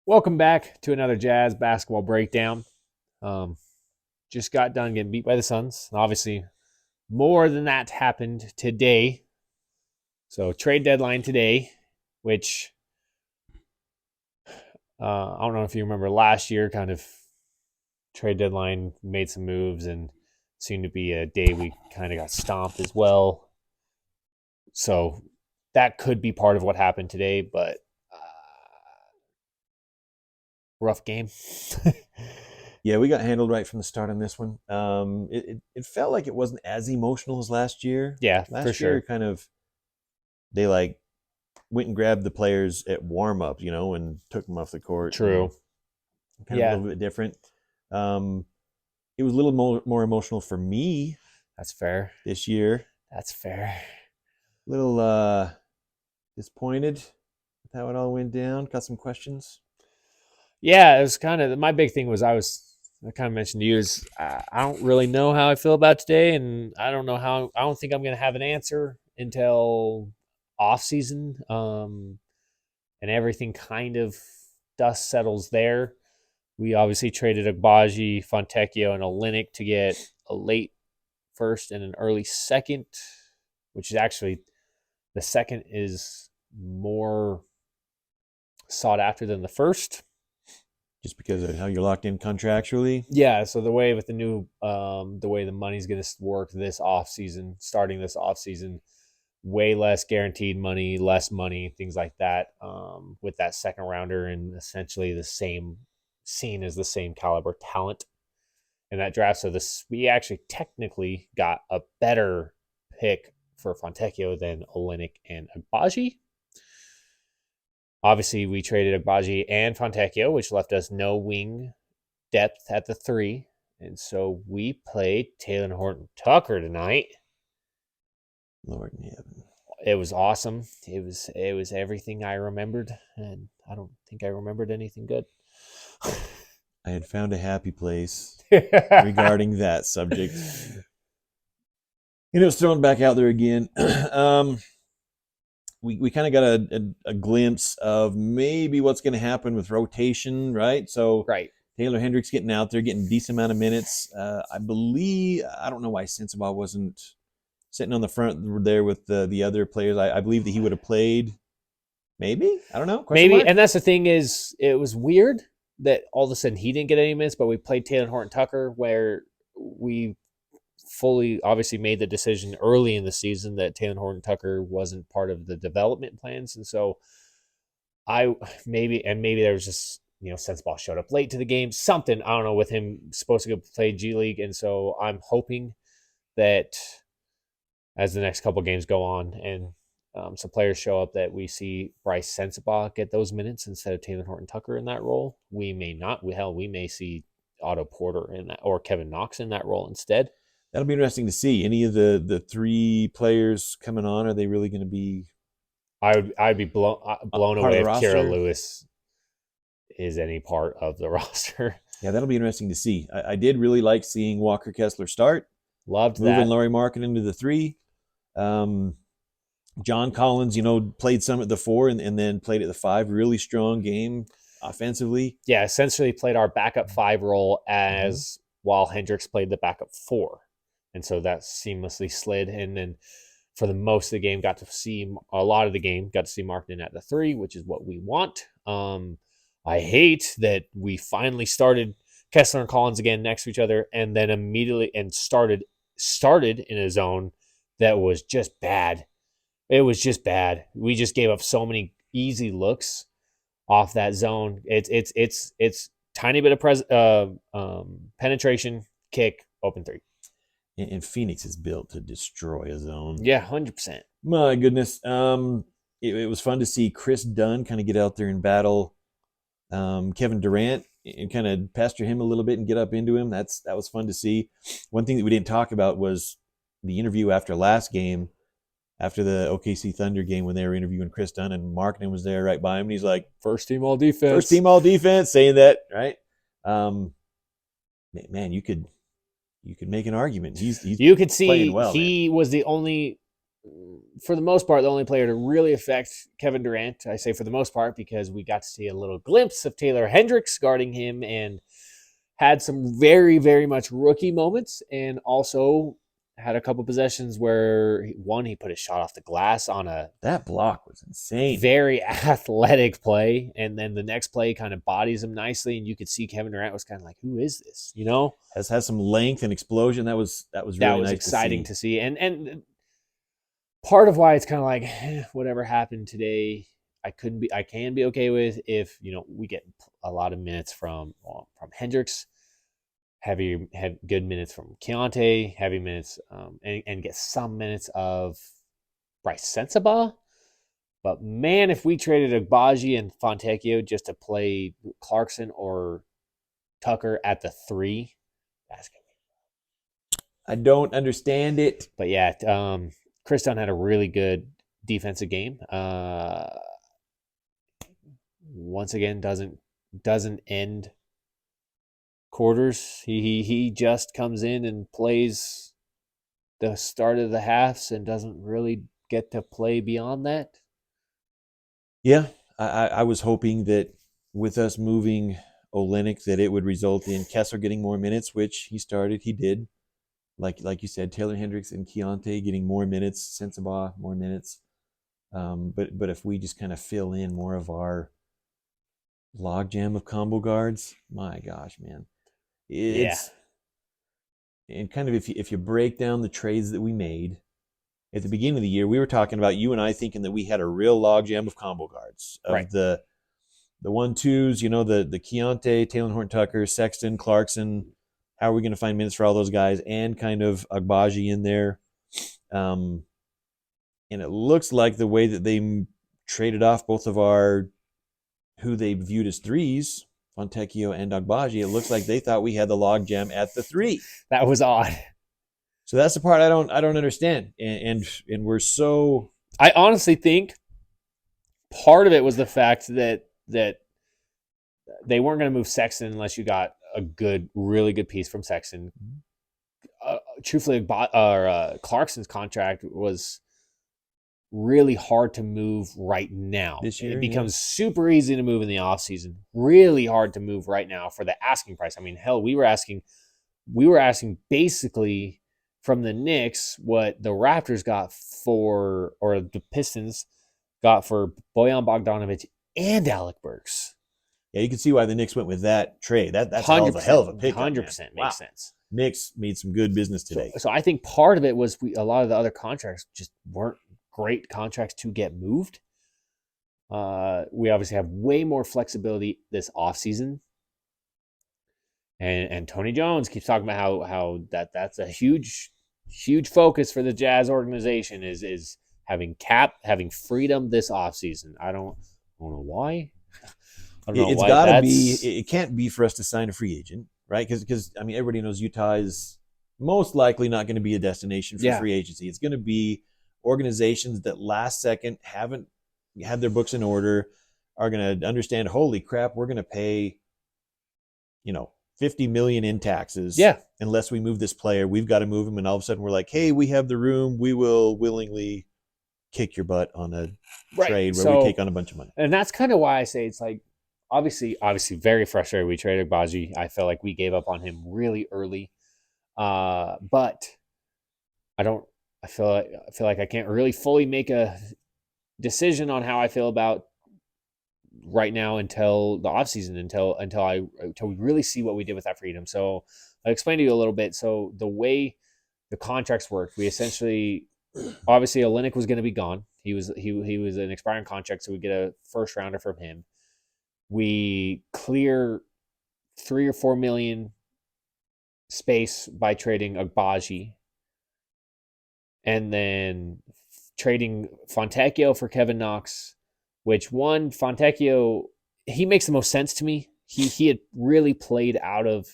Welcome back to another Jazz basketball breakdown. Um, just got done getting beat by the Suns. Obviously, more than that happened today. So trade deadline today, which I don't know if you remember last year. Kind of trade deadline made some moves and seemed to be a day we kind of got stomped as well. So that could be part of what happened today, but rough game. Yeah, we got handled right from the start on this one. It felt like it wasn't as emotional as last year. Yeah, for Last year, sure. kind of they like went and grabbed the players at warm up, and took them off the court, and True. kind of a Yeah, little bit different. Um, it was a little more emotional for me that's fair. this year. That's fair. A little disappointed with how it all went down. Got some questions. Yeah, it was kind of my big thing was I kind of mentioned to you is I don't really know how I feel about today, and I don't think I'm going to have an answer until off season, and everything kind of dust settles there. We obviously traded Agbaji, Fontecchio, and Olenek to get a late first and an early second, which is actually the second is more sought after than the first. Just because of how you're locked in contractually. Yeah, so the way with the new the way the money's going to work this off season, starting this off season, way less guaranteed money, less money, things like that. With that second rounder and essentially the same seen as the same caliber talent in that draft. So this we actually technically got a better pick for Fontecchio than Olenek and Agbaji. Obviously, we traded Agbaji and Fontecchio, which left us no wing depth at the three. And so we played Taylor Horton Tucker tonight. Lord in heaven. It was awesome. It was everything I remembered, and I don't think I remembered anything good. I had found a happy place regarding that subject. It was thrown back out there again. We kind of got a glimpse of maybe what's going to happen with rotation, right? So Right. Taylor Hendricks getting out there, getting a decent amount of minutes. I believe, I don't know why Sensabaugh wasn't sitting on the front there with the other players. I believe that he would have played. Maybe, I don't know. Question Maybe, mark. and that's the thing is, it was weird that all of a sudden he didn't get any minutes, but we played Taylor Horton Tucker, where we fully obviously made the decision early in the season that Taylor Horton Tucker wasn't part of the development plans, and so I maybe there was just since ball showed up late to the game, something I don't know with him supposed to go play G League, and so I'm hoping that as the next couple games go on and some players show up that we see Bryce Sensabaugh get those minutes instead of Taylor Horton Tucker in that role. We may not. We may see Otto Porter in that or Kevin Knox in that role instead. That'll be interesting to see. Any of the three players coming on, are they really going to be I'd be blown part of away the if Kira roster? Lewis is any part of the roster. Yeah, that'll be interesting to see. I did really like seeing Walker Kessler start, Loved moving that. Laurie Markin into the three. Um, John Collins, played some at the four and then played at the five. Really strong game offensively. Yeah, essentially played our backup five role Mm-hmm. as while Hendricks played the backup four. And so that seamlessly slid. And then for the most of the game, got to see a lot of the game, got to see Markman at the three, which is what we want. I hate that we finally started Kessler and Collins again next to each other and then immediately and started in a zone that was just bad. It was just bad. We just gave up so many easy looks off that zone. It's tiny bit of penetration, kick, open three. And Phoenix is built to destroy a zone. Yeah, 100%. My goodness. It was fun to see Chris Dunn kind of get out there and battle Kevin Durant and kind of pester him a little bit and get up into him. That was fun to see. One thing that we didn't talk about was the interview after last game, after the OKC Thunder game, when they were interviewing Chris Dunn and Markkanen was there right by him, and he's like, First team all "First defense. team all defense," saying that, right? Um, man, you could make an argument. He's You could playing see well, man. he was the only for the most part, the only player to really affect Kevin Durant. I say for the most part because we got to see a little glimpse of Taylor Hendricks guarding him and had some very, very much rookie moments, and also had a couple possessions where he put his shot off the glass on a That block was insane. very athletic play, and then the next play kind of bodies him nicely, and you could see Kevin Durant was kind of like, "Who is this?" You know, Has some length and explosion. That was really that was nice exciting to see. and part of why it's kind of like whatever happened today, I can be okay with if we get a lot of minutes from Hendricks, have good minutes from Keontae, heavy minutes, and get some minutes of Bryce Sensabaugh. But man, if we traded Agbaji and Fontecchio just to play Clarkson or Tucker at the 3, that's gonna be. I don't understand it. But yeah, Chris Dunn had a really good defensive game. Once again, doesn't end quarters. He just comes in and plays the start of the halves and doesn't really get to play beyond that. Yeah, I was hoping that with us moving Olynyk that it would result in Kessler getting more minutes, which he did. Like you said, Taylor Hendricks and Keontae getting more minutes, Sensabaugh more minutes. But if we just kind of fill in more of our logjam of combo guards, my gosh, man, it's and kind of if you break down the trades that we made at the beginning of the year, we were talking about you and I thinking that we had a real logjam of combo guards of right. the 1-2s, the Keontae, Taylor Horton-Tucker, Sexton, Clarkson. How are we going to find minutes for all those guys and kind of Agbaji in there? And it looks like the way that they traded off both of who they viewed as 3s, Fontecchio and Agbaji, it looks like they thought we had the logjam at the 3. That was odd. So that's the part I don't understand. And we're so. I honestly think part of it was the fact that they weren't going to move Sexton unless you got a really good piece from Sexton. Truthfully, Clarkson's contract was really hard to move right now. This year, it becomes super easy to move in the offseason. Really hard to move right now for the asking price. I mean, hell, we were asking basically from the Knicks what the Raptors got for, or the Pistons got for Bojan Bogdanovic and Alec Burks. Yeah, you can see why the Knicks went with that trade. That's a hell of a pick. 100% makes sense. Knicks made some good business today. So I think part of it was a lot of the other contracts just weren't great contracts to get moved. We obviously have way more flexibility this offseason. And Tony Jones keeps talking about how that's a huge focus for the Jazz organization is having freedom this offseason. I don't know why. It's got to be. It can't be for us to sign a free agent, right? Because I mean, everybody knows Utah is most likely not going to be a destination for free agency. It's going to be organizations that last second haven't had their books in order are going to understand. Holy crap, we're going to pay, $50 million in taxes. Yeah. Unless we move this player, we've got to move him, and all of a sudden we're like, hey, we have the room. We will willingly kick your butt on a trade where we take on a bunch of money. And that's kind of why I say it's like. Obviously, very frustrated. We traded Agbaji. I felt like we gave up on him really early, but I feel like I can't really fully make a decision on how I feel about right now until the offseason, until we really see what we did with that freedom. So I'll explain to you a little bit. So the way the contracts worked, we essentially, obviously, Olynyk was going to be gone. He was an expiring contract, so we get a first rounder from him. We clear $3 or $4 million space by trading Agbaji, and then trading Fontecchio for Kevin Knox. Which Fontecchio, he makes the most sense to me. He had really played out of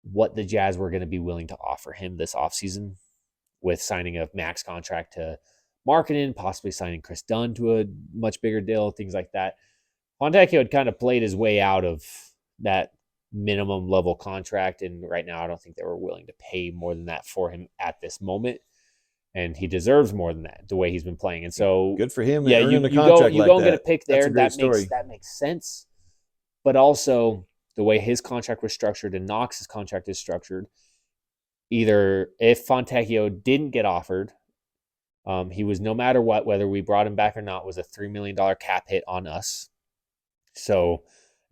what the Jazz were going to be willing to offer him this offseason with signing a max contract to Markkanen, possibly signing Chris Dunn to a much bigger deal, things like that. Fontecchio had kind of played his way out of that minimum level contract, and right now I don't think they were willing to pay more than that for him at this moment. and he deserves more than that the way he's been playing. And so, Good for him. yeah, Earning a you contract go like and get a that. pick That's there. a great story. That makes sense. But also the way his contract was structured and Knox's contract is structured, either if Fontecchio didn't get offered, he was, no matter what, whether we brought him back or not, was a $3 million cap hit on us. So,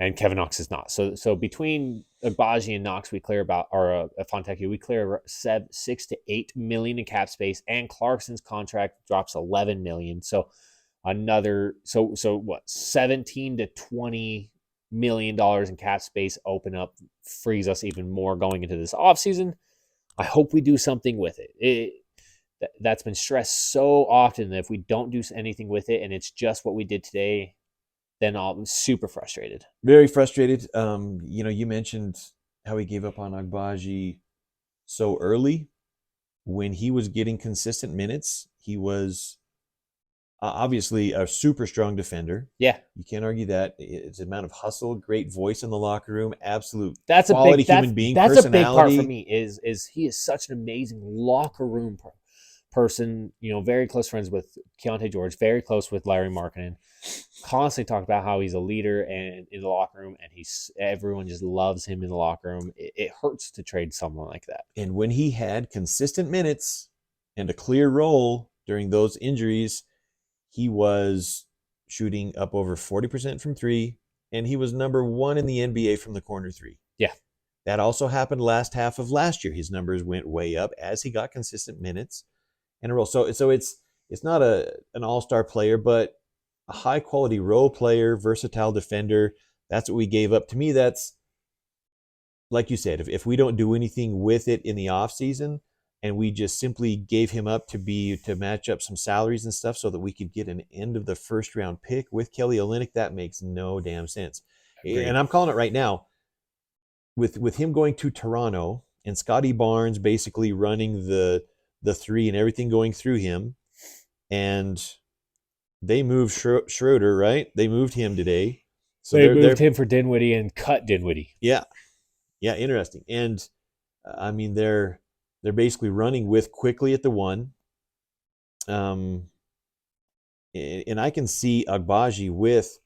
and Kevin Knox is not. So between Agbaji and Knox, we clear about, or Fontecchio, we clear 6 to 8 million in cap space, and Clarkson's contract drops 11 million. So so what, 17 to 20 million dollars in cap space open up, frees us even more going into this offseason. I hope we do something with it. That's been stressed so often that if we don't do anything with it and it's just what we did today, then I'm super frustrated. Very frustrated. You mentioned how he gave up on Agbaji so early. When he was getting consistent minutes, he was obviously a super strong defender. Yeah, you can't argue that. It's an amount of hustle, great voice in the locker room, absolute that's quality a big human being. That's a big part for personality. me. Is he is such an amazing locker room person. Very close friends with Keontae George, very close with Larry Markkinen. Constantly talk about how he's a leader and in the locker room, and everyone just loves him in the locker room. It hurts to trade someone like that. And when he had consistent minutes and a clear role during those injuries, he was shooting up over 40% from three, and he was number 1 in the NBA from the corner three. Yeah. That also happened last half of last year. His numbers went way up as he got consistent minutes and a role. So it's not an all-star player, but a high-quality role player, versatile defender. That's what we gave up. To me, that's, like you said, if we don't do anything with it in the offseason, and we just simply gave him up to match up some salaries and stuff so that we could get an end of the first round pick with Kelly Olynyk, that makes no damn sense. Agreed. And I'm calling it right now. With him going to Toronto and Scotty Barnes basically running the three and everything going through him, and they moved Schroeder, right? They moved him today. So they moved him for Dinwiddie and cut Dinwiddie. Yeah, interesting. And I mean, they're basically running with Quickly at the 1. And I can see Agbaji with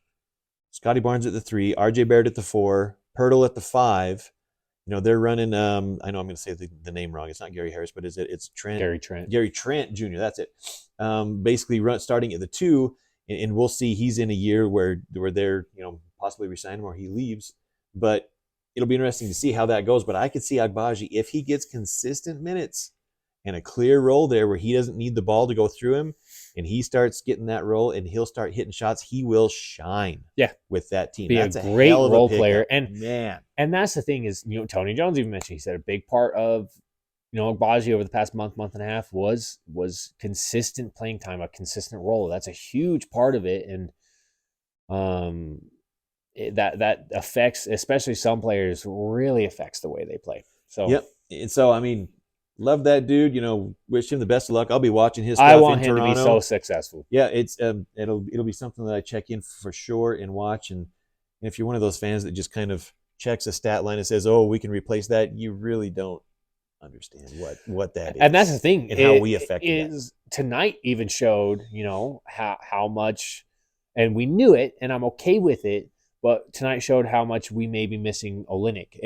Scotty Barnes at the 3, RJ Barrett at the 4, Pirtle at the 5. They're running, I know I'm going to say the name wrong. It's not Gary Harris, but it's Trent. Gary Trent Jr., that's it. Basically starting at the 2, and we'll see. He's in a year where they're, possibly resign him or he leaves. But it'll be interesting to see how that goes. But I could see Agbaji, if he gets consistent minutes and a clear role there where he doesn't need the ball to go through him, and he starts getting that role and he'll start hitting shots, he will shine. Yeah, with that team. That's a great role player. And that's the thing is, Tony Jones even mentioned, he said a big part of Agbaji over the past month and a half was consistent playing time, a consistent role. That's a huge part of it, and that affects, especially some players, really affects the way they play. So yep. And so I mean, love that dude. Wish him the best of luck. I'll be watching his stuff. I want in him Toronto. to be so successful. Yeah, it's it'll be something that I check in for sure and watch. And if you're one of those fans that just kind of checks a stat line and says, "Oh, we can replace that," you really don't understand what that is. And that's the thing, and how we affect it. Tonight even showed, how much, and we knew it, and I'm okay with it. But tonight showed how much we may be missing Olynyk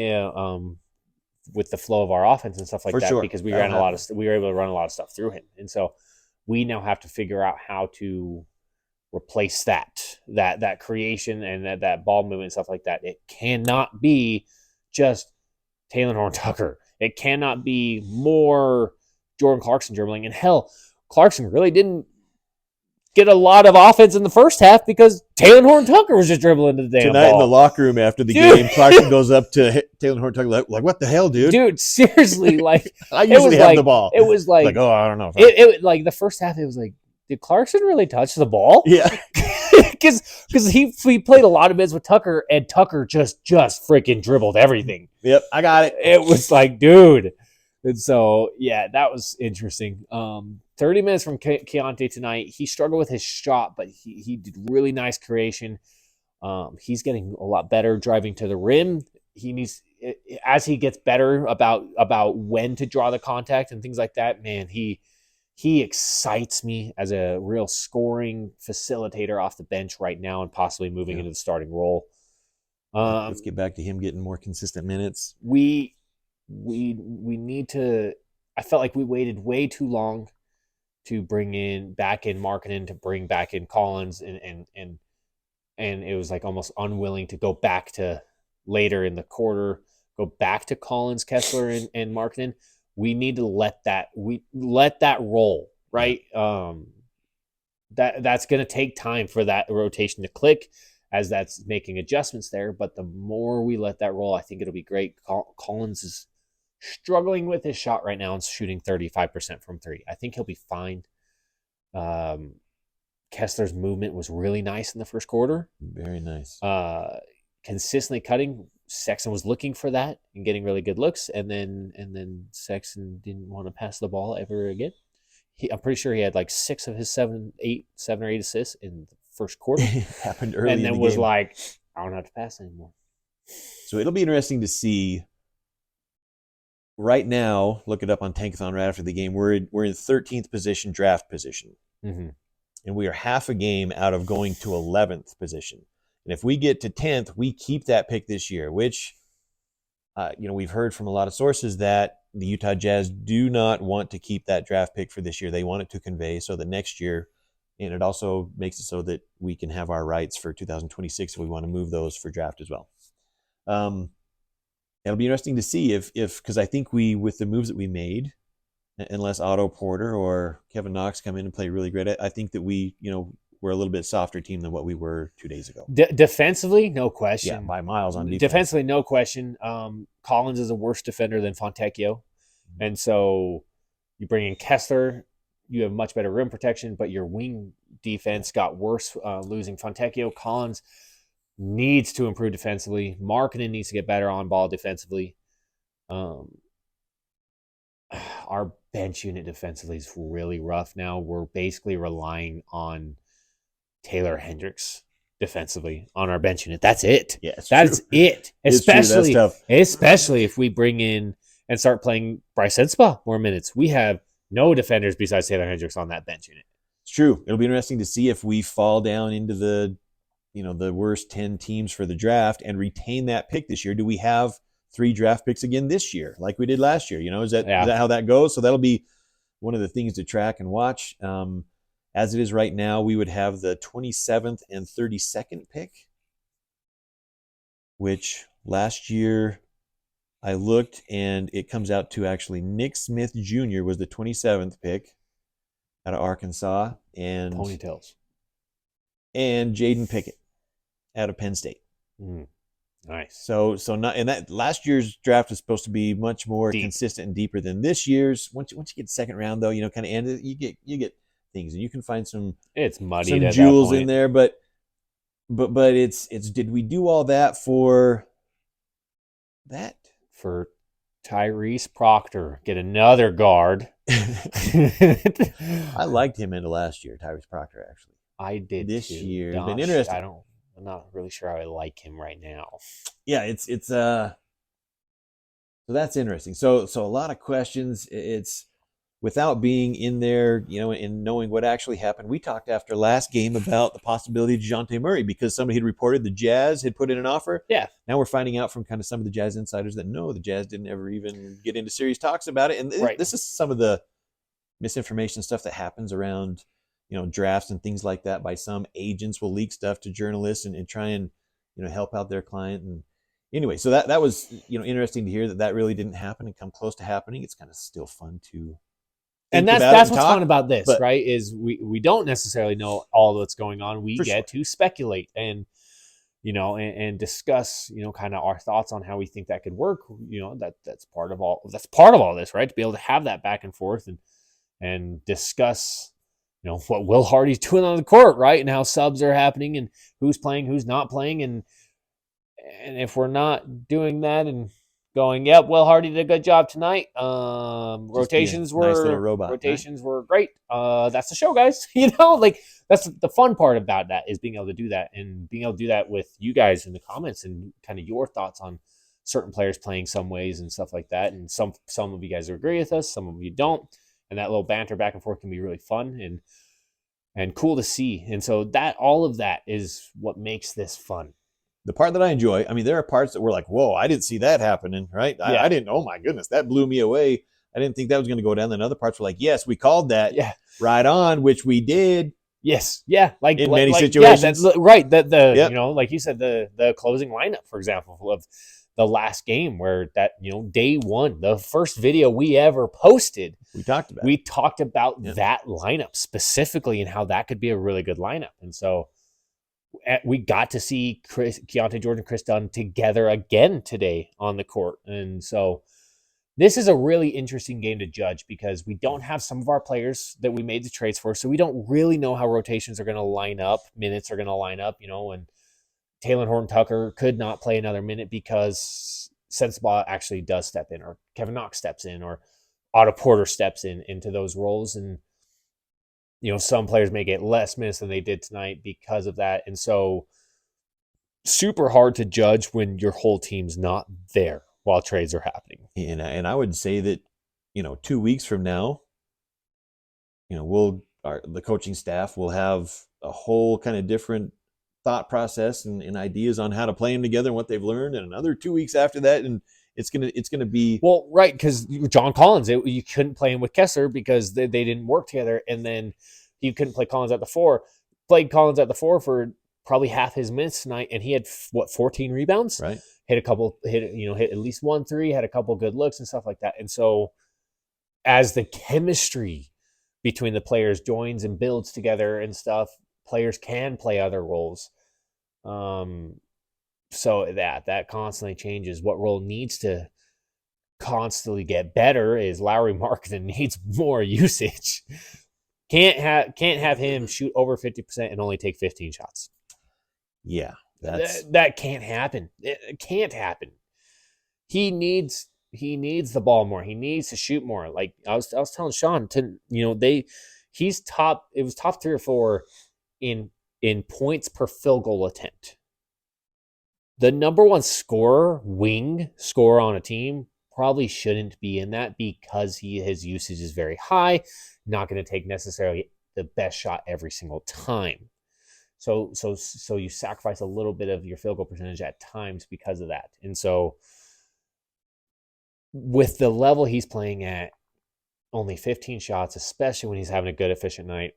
with the flow of our offense and stuff like that, because we were able to run a lot of stuff through him, and so we now have to figure out how to replace that creation and that ball movement and stuff like that. It cannot be just Talen Horton-Tucker. It cannot be more Jordan Clarkson dribbling. And hell, Clarkson really didn't get a lot of offense in the first half because Talen Horton-Tucker was just dribbling the damn Tonight ball. In the locker room after the game, Clarkson goes up to Talen Horton-Tucker like, "What the hell, dude? Dude, seriously, like I usually have the ball." It was like, oh, I don't know. It like the first half, it was like, did Clarkson really touch the ball? Yeah, because he played a lot of minutes with Tucker, and Tucker just freaking dribbled everything. Yep, I got it. It was like, dude. And so, yeah, that was interesting. 30 minutes from Keontae tonight. He struggled with his shot, but he did really nice creation. He's getting a lot better driving to the rim. He needs, as he gets better about when to draw the contact and things like that, man, he he excites me as a real scoring facilitator off the bench right now and possibly moving into the starting role. Let's get back to him getting more consistent minutes. We need to. I felt like we waited way too long to bring back in Markkanen, to bring back in Collins, and it was like almost unwilling to go back to later in the quarter, go back to Collins, Kessler, and Markkanen. We need to let that roll, right? Yeah. That's going to take time for that rotation to click as that's making adjustments there. But the more we let that roll, I think it'll be great. Collins is struggling with his shot right now and shooting 35% from three. I think he'll be fine. Kessler's movement was really nice in the first quarter. Very nice. Consistently cutting. Sexton was looking for that and getting really good looks, and then Sexton didn't want to pass the ball ever again. I'm pretty sure he had like 6 of his 7 or 8 assists in the first quarter. It happened early, and then in the was game. like, I don't have to pass anymore. So it'll be interesting to see. Right now, look it up on Tankathon right after the game. We're in 13th position, draft position, and we are half a game out of going to 11th position. And if we get to 10th, we keep that pick this year, which, we've heard from a lot of sources that the Utah Jazz do not want to keep that draft pick for this year. They want it to convey so that next year, and it also makes it so that we can have our rights for 2026 if we want to move those for draft as well. It'll be interesting to see if because I think with the moves that we made, unless Otto Porter or Kevin Knox come in and play really great, I think that we're a little bit softer team than what we were 2 days ago. Defensively, no question. Yeah, by miles on defense. Defensively, no question. Collins is a worse defender than Fontecchio. And so you bring in Kessler, you have much better rim protection, but your wing defense got worse losing Fontecchio. Collins needs to improve defensively. Markkanen needs to get better on ball defensively. Our bench unit defensively is really rough now. We're basically relying on Taylor Hendricks defensively on our bench unit. That's it. Yeah, that's true. it. Especially That's if we bring in and start playing Bryce Enspa more minutes. We have no defenders besides Taylor Hendricks on that bench unit. It's true. It'll be interesting to see if we fall down into the worst 10 teams for the draft and retain that pick this year. Do we have 3 draft picks again this year like we did last year? Is that how that goes? So that'll be one of the things to track and watch. As it is right now, we would have the 27th and 32nd pick, which last year I looked and it comes out to actually Nick Smith Jr. was the 27th pick out of Arkansas, and ponytails, and Jaden Pickett out of Penn State. Nice. So not, and that last year's draft was supposed to be much more consistent and deeper than this year's. Once you get second round though, kind of end, you get things, and you can find some jewels in there, but it's did we do all that for that? For Tyrese Proctor, get another guard. I liked him into last year, Tyrese Proctor, actually. I did this too. year. It's been interesting. I'm not really sure how I like him right now. Yeah, it's so that's interesting. So a lot of questions. It's without being in there, and knowing what actually happened. We talked after last game about the possibility of DeJounte Murray because somebody had reported the Jazz had put in an offer. Yeah. Now we're finding out from kind of some of the Jazz insiders that no, the Jazz didn't ever even get into serious talks about it. And this is some of the misinformation stuff that happens around, drafts and things like that. By some agents will leak stuff to journalists and try and, help out their client. And anyway, so that was, interesting to hear that really didn't happen and come close to happening. It's kind of still fun to. And that's what's fun about this, right? Is we don't necessarily know all that's going on. We get to speculate and, and discuss, kind of our thoughts on how we think that could work. That's part of all this, right? To be able to have that back and forth and discuss, what Will Hardy's doing on the court, right? And how subs are happening and who's playing, who's not playing. And if we're not doing that and going, yep, Will Hardy did a good job tonight. Rotations were great. That's the show, guys. That's the fun part about that is being able to do that and being able to do that with you guys in the comments and kind of your thoughts on certain players playing some ways and stuff like that. And some of you guys agree with us, some of you don't. and that little banter back and forth can be really fun and cool to see. And so that all of that is what makes this fun. The part that I enjoy, I mean, there are parts that were like, whoa, I didn't see that happening, right? Yeah. I didn't, oh my goodness, that blew me away. I didn't think that was going to go down. Then other parts were like, yes, we called that Yeah. right on, which we did. Yes. Yeah. Like in many situations. situations. Yeah, that's right. The Yep. you know, like you said, the closing lineup, for example, of the last game where that, you know, day one, the first video we ever posted, We talked about we talked about Yep. that lineup specifically and how that could be a really good lineup. And so we got to see Keontae George and Chris Dunn together again today on the court. And so this is a really interesting game to judge because we don't have some of our players that we made the trades for. So we don't really know how rotations are going to line up, minutes are going to line up, you know, and Taylor Horton-Tucker could not play another minute because Sensabaugh actually does step in, or Kevin Knox steps in, or Otto Porter steps into those roles. And, you know, some players may get less minutes than they did tonight because of that. And so super hard to judge when your whole team's not there while trades are happening. And I would say that, you know, 2 weeks from now, you know, the coaching staff will have a whole kind of different thought process and ideas on how to play them together and what they've learned. And another 2 weeks after that, and it's gonna be well, right, because John Collins, you couldn't play him with Kessler because they didn't work together, and then you couldn't play Collins at the 4. Played Collins at the 4 for probably half his minutes tonight, and he had 14 rebounds, right. Hit at least 1 3, had a couple good looks and stuff like that. And so, as the chemistry between the players joins and builds together and stuff, players can play other roles. So that constantly changes. What role needs to constantly get better is Lauri Markkanen needs more usage. Can't have him shoot over 50% and only take 15 shots. Yeah, that can't happen. It can't happen. He needs the ball more. He needs to shoot more. Like I was telling Sean, he's top. It was top 3 or 4 in points per field goal attempt. The number one wing scorer on a team probably shouldn't be in that because his usage is very high. Not going to take necessarily the best shot every single time. So you sacrifice a little bit of your field goal percentage at times because of that. And so with the level he's playing at, only 15 shots, especially when he's having a good, efficient night,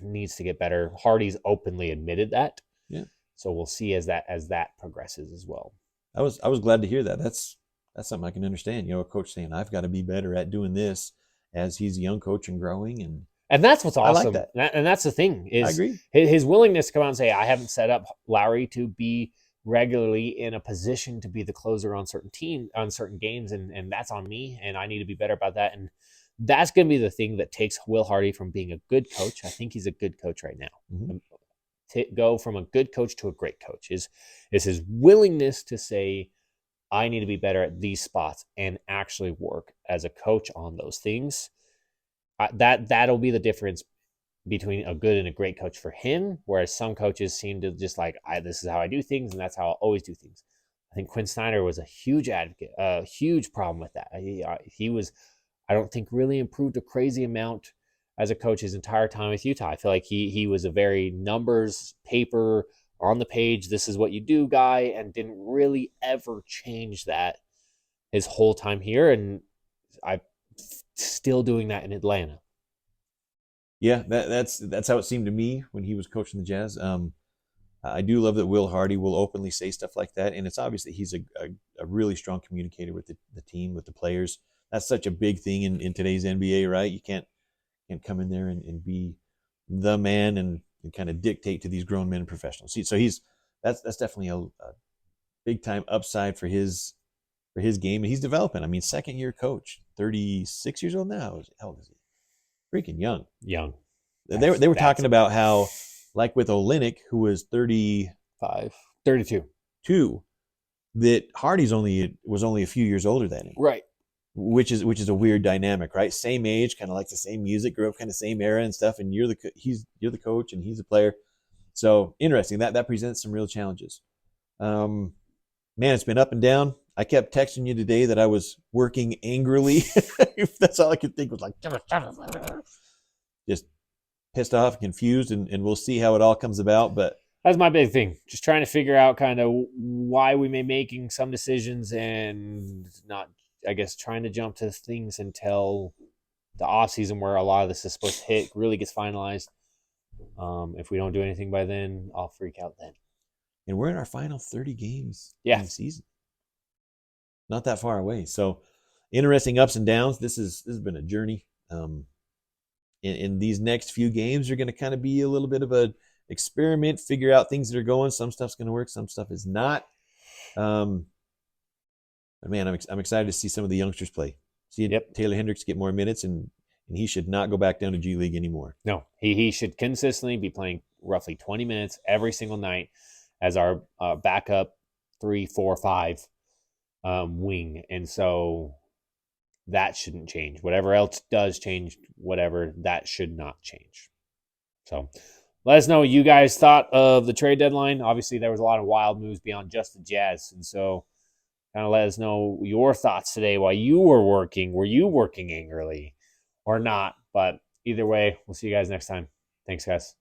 needs to get better. Hardy's openly admitted that. Yeah. So we'll see as that progresses as well. I was glad to hear that. That's something I can understand. You know, a coach saying, I've got to be better at doing this as he's a young coach and growing. And that's what's awesome. I like that. And that's the thing is I agree. His willingness to come out and say, I haven't set up Lauri to be regularly in a position to be the closer on certain games. And that's on me. And I need to be better about that. And that's going to be the thing that takes Will Hardy from being a good coach. I think he's a good coach right now. Mm-hmm. To go from a good coach to a great coach is his willingness to say, I need to be better at these spots and actually work as a coach on those things. That'll be the difference between a good and a great coach for him, whereas some coaches seem to just like, this is how I do things and that's how I'll always do things. I think Quinn Snyder was a huge advocate, a huge problem with that. He was, I don't think, really improved a crazy amount as a coach his entire time with Utah. I feel like he was a very numbers, paper, on the page, this is what you do guy, and didn't really ever change that his whole time here. And I'm still doing that in Atlanta. Yeah, that's how it seemed to me when he was coaching the Jazz. I do love that Will Hardy will openly say stuff like that, and it's obvious that he's a really strong communicator with the team, with the players. That's such a big thing in today's NBA, right? You can't come in there and be the man and kind of dictate to these grown men and professionals. So that's definitely a big time upside for his game, and he's developing. I mean, 2nd-year coach, 36 years old now. How old is he? Freaking young. They were talking about how, like with Olynyk, who was 32, that Hardy's was only a few years older than him. Right. Which is a weird dynamic, right? Same age, kind of like the same music, grew up kind of same era and stuff, and you're the coach and he's the player. So interesting. That presents some real challenges. Man, it's been up and down. I kept texting you today that I was working angrily. That's all I could think was like, just pissed off and confused, and we'll see how it all comes about. But That's my big thing. Just trying to figure out kind of why we may making some decisions and not, I guess, trying to jump to things until the off season where a lot of this is supposed to hit really gets finalized. If we don't do anything by then, I'll freak out then. and we're in our final 30 games Yeah. in the season. Not that far away. So interesting ups and downs. This has been a journey. In these next few games are going to kind of be a little bit of a experiment, figure out things that are going. Some stuff's going to work, some stuff is not. But man, I'm excited to see some of the youngsters play. See Taylor Hendricks get more minutes, and he should not go back down to G League anymore. No, he should consistently be playing roughly 20 minutes every single night as our backup 3, 4, 5 wing. And so that shouldn't change. Whatever else does change, whatever, that should not change. So let us know what you guys thought of the trade deadline. Obviously, there was a lot of wild moves beyond just the Jazz. And so kind of let us know your thoughts today while you were working. Were you working angrily or not? But either way, we'll see you guys next time. Thanks, guys.